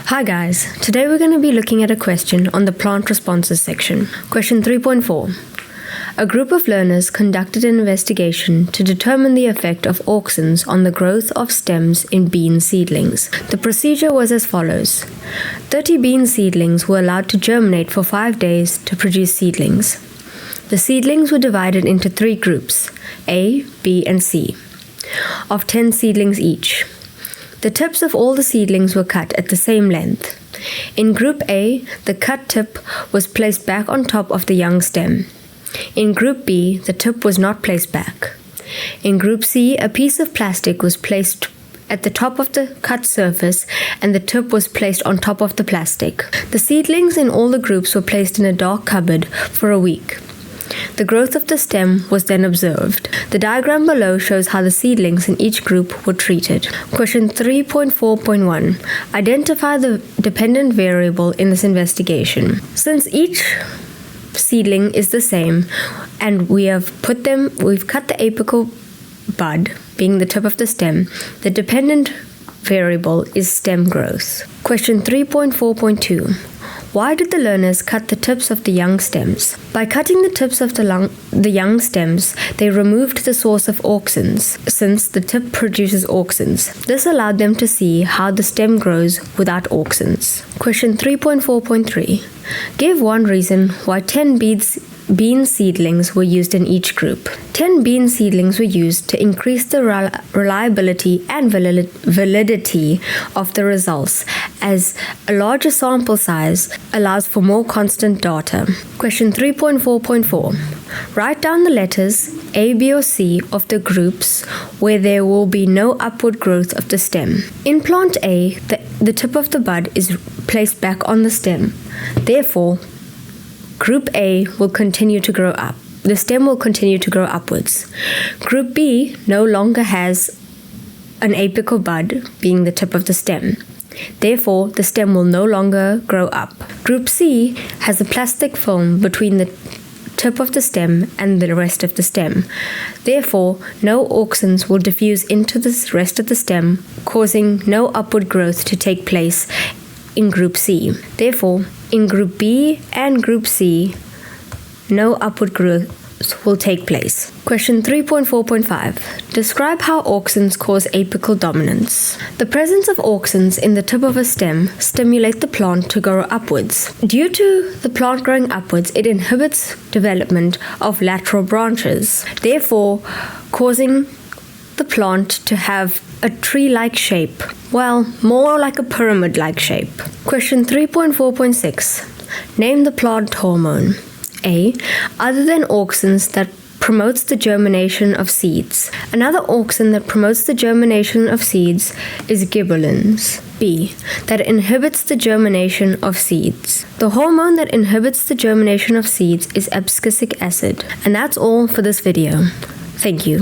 Hi guys, today we're going to be looking at a question on the plant responses section. Question 3.4. A group of learners conducted an investigation to determine the effect of auxins on the growth of stems in bean seedlings. The procedure was as follows. 30 bean seedlings were allowed to germinate for 5 days to produce seedlings. The seedlings were divided into 3 groups, A, B, and C, of 10 seedlings each. The tips of all the seedlings were cut at the same length. In Group A, the cut tip was placed back on top of the young stem. In Group B, the tip was not placed back. In Group C, a piece of plastic was placed at the top of the cut surface and the tip was placed on top of the plastic. The seedlings in all the groups were placed in a dark cupboard for a week. The growth of the stem was then observed. The diagram below shows how the seedlings in each group were treated. Question 3.4.1. Identify the dependent variable in this investigation. Since each seedling is the same and we've cut the apical bud, being the tip of the stem, the dependent variable is stem growth. Question 3.4.2. Why did the learners cut the tips of the young stems? By cutting the tips of the young stems, they removed the source of auxins, since the tip produces auxins. This allowed them to see how the stem grows without auxins. Question 3.4.3. Give one reason why 10 bean seedlings were used in each group. 10 bean seedlings were used to increase the reliability and validity of the results, as a larger sample size allows for more constant data. Question 3.4.4. Write down the letters A, B, or C of the groups where there will be no upward growth of the stem. In plant A, the tip of the bud is placed back on the stem. Therefore, Group A will continue to grow up. The stem will continue to grow upwards. Group B no longer has an apical bud, being the tip of the stem. Therefore, the stem will no longer grow up. Group C has a plastic film between the tip of the stem and the rest of the stem. Therefore, no auxins will diffuse into the rest of the stem, causing no upward growth to take place in Group C. Therefore, in Group B and Group C, no upward growth will take place. Question 3.4.5. Describe how auxins cause apical dominance. The presence of auxins in the tip of a stem stimulate the plant to grow upwards. Due to the plant growing upwards, it inhibits development of lateral branches, therefore causing the plant to have a tree-like shape. Well, more like a pyramid-like shape. Question 3.4.6. Name the plant hormone. A. Other than auxins that promotes the germination of seeds. Another auxin that promotes the germination of seeds is gibberellins. B. That inhibits the germination of seeds. The hormone that inhibits the germination of seeds is abscisic acid. And that's all for this video. Thank you.